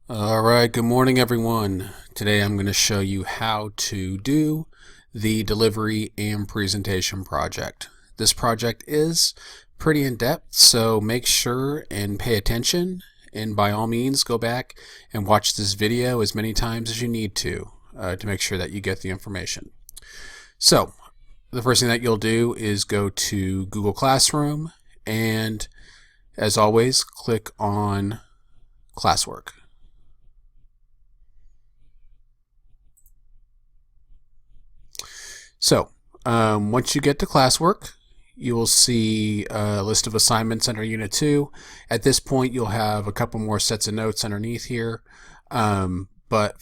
All right, good morning everyone. Today I'm going to show you how to do the delivery and presentation project. This project is pretty in-depth, so make sure and pay attention, and by all means go back and watch this video as many times as you need to make sure that you get the information. So the first thing that you'll do is go to Google Classroom, and as always click on Classwork. So once you get to classwork, you will see a list of assignments under Unit 2. At this point, you'll have a couple more sets of notes underneath here. But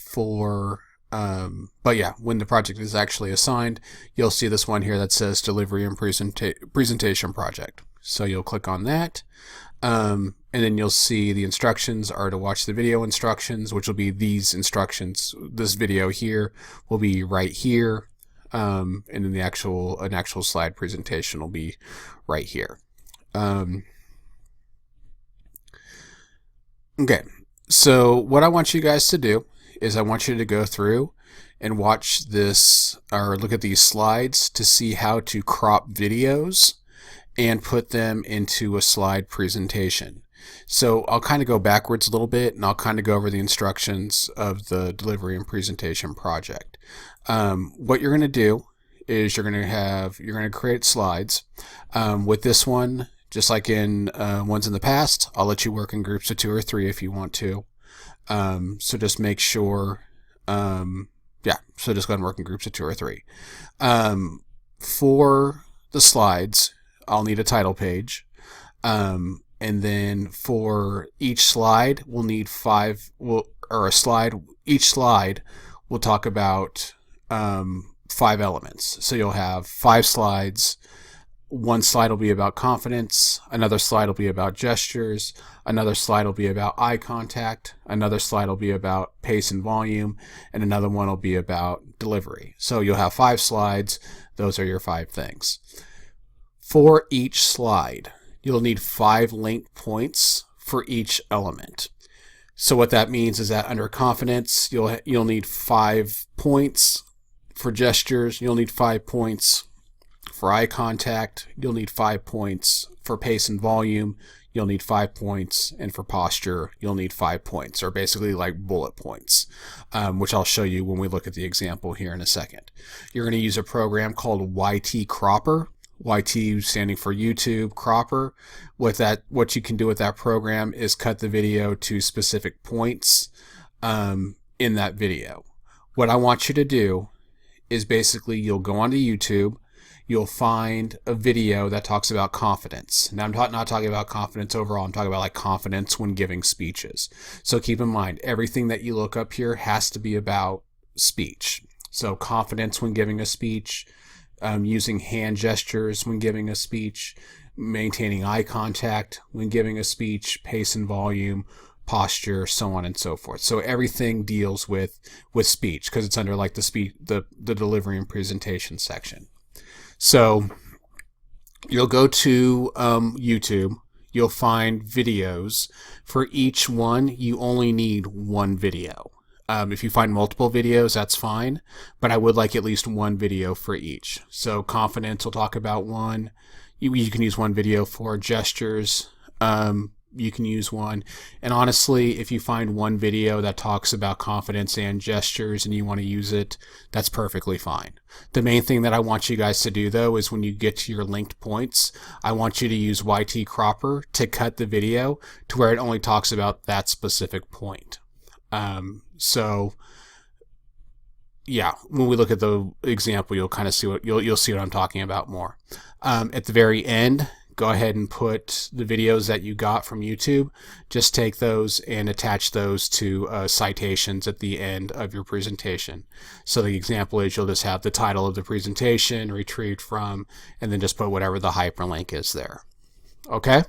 yeah, when the project is actually assigned, you'll see this one here that says Delivery and Presentation Project. So you'll click on that. And then you'll see the instructions are to watch the video instructions, which will be these instructions. This video here will be right here. And then an actual slide presentation will be right here. Okay, so what I want you guys to do is I want you to go through and watch this, or look at these slides to see how to crop videos and put them into a slide presentation. So I'll kind of go backwards a little bit, and I'll kind of go over the instructions of the delivery and presentation project. What you're going to do is you're going to create slides. With this one, just like in ones in the past, I'll let you work in groups of 2 or 3 if you want to. So just make sure, so just go ahead and work in groups of 2 or 3. For the slides, I'll need a title page. And then for each slide, we'll need each slide will talk about 5 elements. So you'll have 5 slides. One slide will be about confidence, another slide will be about gestures, another slide will be about eye contact, another slide will be about pace and volume, and another one will be about delivery. So you'll have 5 slides. Those are your 5 things. For each slide, you'll need 5 link points for each element. So what that means is that under confidence, you'll need 5 points. For gestures, you'll need 5 points. For eye contact, you'll need 5 points. For pace and volume, you'll need 5 points. And for posture, you'll need 5 points, or basically like bullet points, which I'll show you when we look at the example here in a second. You're going to use a program called YT Cropper. YT standing for YouTube Cropper. What you can do with that program is cut the video to specific points in that video. What I want you to do is basically you'll go onto YouTube, you'll find a video that talks about confidence. Now I'm not talking about confidence overall, I'm talking about like confidence when giving speeches. So keep in mind, everything that you look up here has to be about speech. So confidence when giving a speech, using hand gestures when giving a speech, maintaining eye contact when giving a speech, pace and volume, posture, so on and so forth. So everything deals with speech because it's under like the delivery and presentation section. So you'll go to YouTube, you'll find videos. For each one, you only need 1 video. If you find multiple videos, that's fine, but I would like at least 1 video for each. So confidence, we'll talk about 1. You can use 1 video. For gestures, you can use 1. And honestly, if you find 1 video that talks about confidence and gestures and you want to use it, that's perfectly fine. The main thing that I want you guys to do though is when you get to your linked points, I want you to use YT Cropper to cut the video to where it only talks about that specific point. So yeah, when we look at the example, you'll kind of see you'll see what I'm talking about more. At the very end, go ahead and put the videos that you got from YouTube. Just take those and attach those to citations at the end of your presentation. So the example is you'll just have the title of the presentation, retrieved from, and then just put whatever the hyperlink is there. Okay?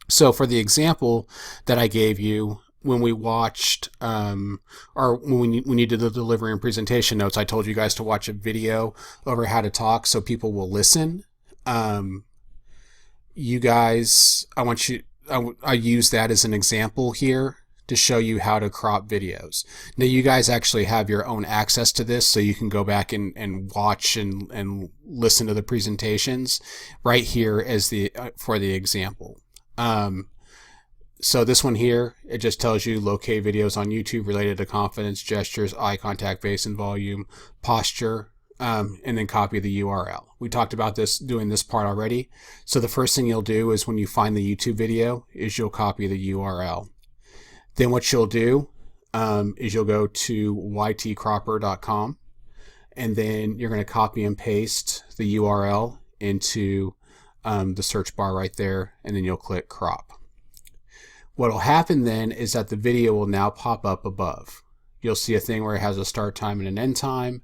So for the example that I gave you, when we watched, or when you did the delivery and presentation notes, I told you guys to watch a video over how to talk so people will listen. You guys, I use that as an example here to show you how to crop videos. Now you guys actually have your own access to this, so you can go back and watch and listen to the presentations right here as for the example. So this one here, it just tells you locate videos on YouTube related to confidence, gestures, eye contact, pace and volume, posture, and then copy the URL. We talked about doing this part already. So the first thing you'll do is when you find the YouTube video is you'll copy the URL. Then what you'll do is you'll go to ytcropper.com, and then you're going to copy and paste the URL into the search bar right there, and then you'll click crop. What will happen then is that the video will now pop up above. You'll see a thing where it has a start time and an end time.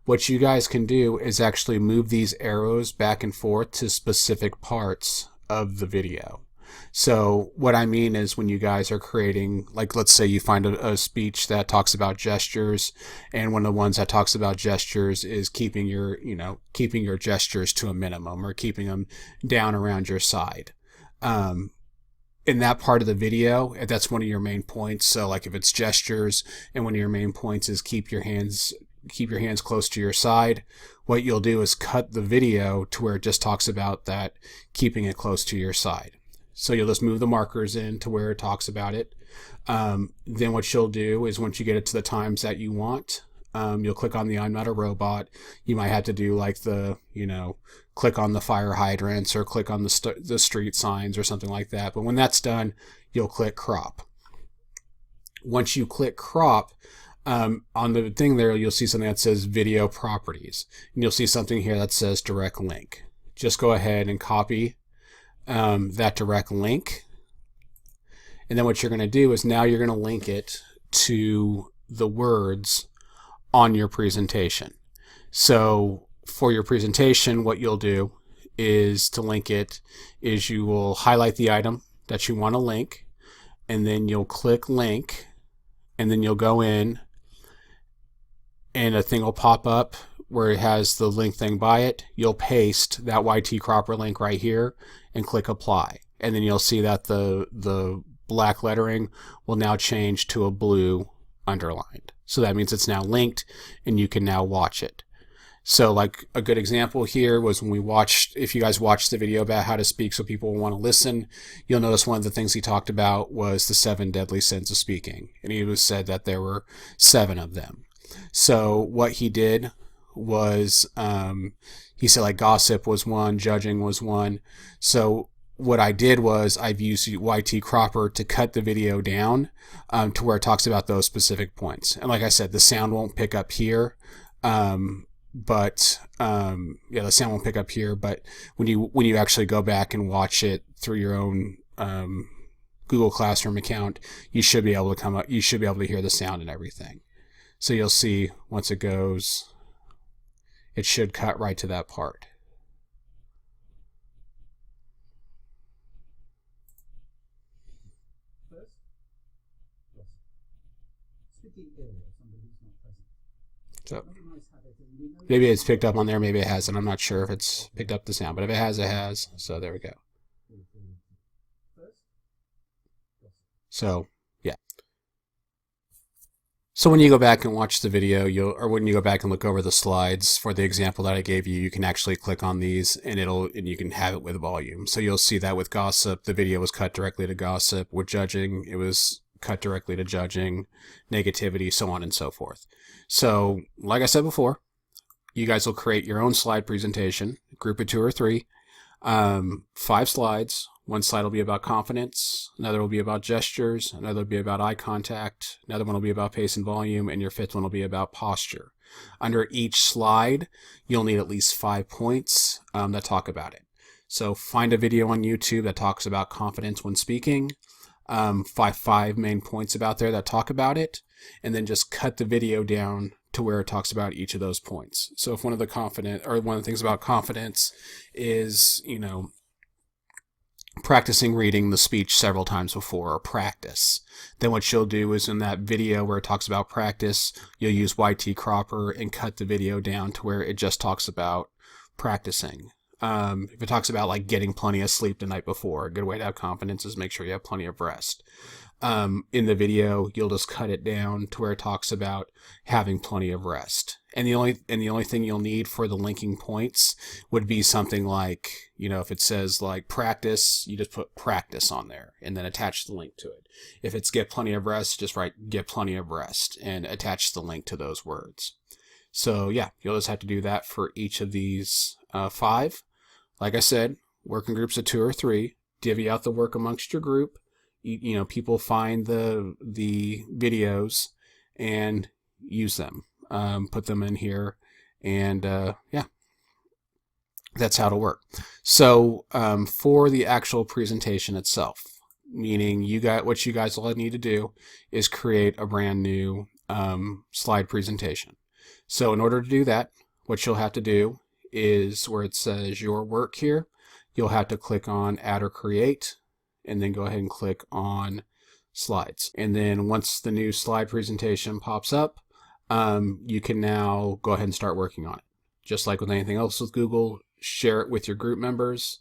What you guys can do is actually move these arrows back and forth to specific parts of the video. So what I mean is when you guys are creating, like let's say you find a speech that talks about gestures, and one of the ones that talks about gestures is keeping your gestures to a minimum, or keeping them down around your side. In that part of the video, if that's one of your main points, so like if it's gestures and one of your main points is keep your hands close to your side, what you'll do is cut the video to where it just talks about that, keeping it close to your side. So you'll just move the markers in to where it talks about it. Then what you'll do is once you get it to the times that you want, you'll click on the I'm not a robot. You might have to do like click on the fire hydrants or click on the street signs or something like that. But when that's done, you'll click crop. Once you click crop, on the thing there, you'll see something that says video properties. And you'll see something here that says direct link. Just go ahead and copy that direct link. And then what you're going to do is now you're going to link it to the words on your presentation. So for your presentation, what you'll do is to link it is you will highlight the item that you want to link, and then you'll click link, and then you'll go in and a thing will pop up where it has the link thing by it. You'll paste that YT Cropper link right here and click apply. And then you'll see that the black lettering will now change to a blue underlined. So that means it's now linked and you can now watch it. So like a good example here was when if you guys watched the video about how to speak so people will want to listen, you'll notice one of the things he talked about was the 7 deadly sins of speaking. And he said that there were 7 of them. So what he did was, he said like gossip was one, judging was one. So what I did was I've used YT Cropper to cut the video down to where it talks about those specific points. And like I said, the sound won't pick up here. The sound won't pick up here, but when you actually go back and watch it through your own Google Classroom account, you should be able to hear the sound and everything. So you'll see once it goes, it should cut right to that part. So maybe it's picked up on there, maybe it hasn't. I'm not sure if it's picked up the sound, but if it has, it has. So there we go. So yeah. So when you go back and watch the video, or when you go back and look over the slides for the example that I gave you, you can actually click on these and you can have it with volume. So you'll see that with gossip, the video was cut directly to gossip. With judging, it was cut directly to judging, negativity, so on and so forth. So like I said before, you guys will create your own slide presentation, group of 2 or 3, 5 slides. One slide will be about confidence, another will be about gestures, another will be about eye contact, another one will be about pace and volume, and your 5th one will be about posture. Under each slide, you'll need at least 5 points that talk about it. So find a video on YouTube that talks about confidence when speaking, five main points about there that talk about it, and then just cut the video down to where it talks about each of those points. So if one of the things about confidence is, practicing reading the speech several times before, or practice, then what you'll do is in that video where it talks about practice, you'll use YT Cropper and cut the video down to where it just talks about practicing. If it talks about like getting plenty of sleep the night before, a good way to have confidence is make sure you have plenty of rest. In the video, you'll just cut it down to where it talks about having plenty of rest. And the only thing you'll need for the linking points would be something like, if it says like practice, you just put practice on there and then attach the link to it. If it's get plenty of rest, just write get plenty of rest and attach the link to those words. So yeah, you'll just have to do that for each of these 5. Like I said, work in groups of 2 or 3, divvy out the work amongst your group. People find the videos and use them. Put them in here, and yeah, that's how to work. So for the actual presentation itself, meaning what you guys all need to do is create a brand new slide presentation. So in order to do that, what you'll have to do is where it says your work here, you'll have to click on add or create, and then go ahead and click on slides. And then once the new slide presentation pops up, you can now go ahead and start working on it. Just like with anything else with Google, share it with your group members,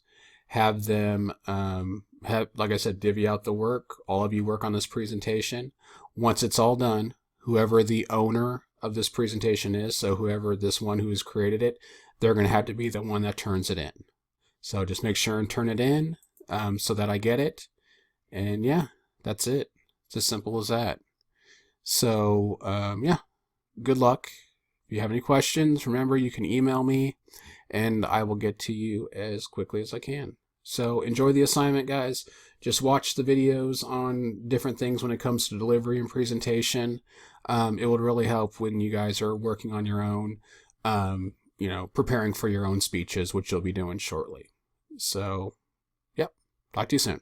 have them, like I said, divvy out the work. All of you work on this presentation. Once it's all done, whoever the owner of this presentation is, so whoever this one who has created it, they're going to have to be the one that turns it in. So just make sure and turn it in so that I get it. And yeah, that's it. It's as simple as that. So yeah, good luck. If you have any questions, remember you can email me and I will get to you as quickly as I can. So enjoy the assignment, guys. Just watch the videos on different things when it comes to delivery and presentation. It would really help when you guys are working on your own, preparing for your own speeches, which you'll be doing shortly. So, yep, talk to you soon.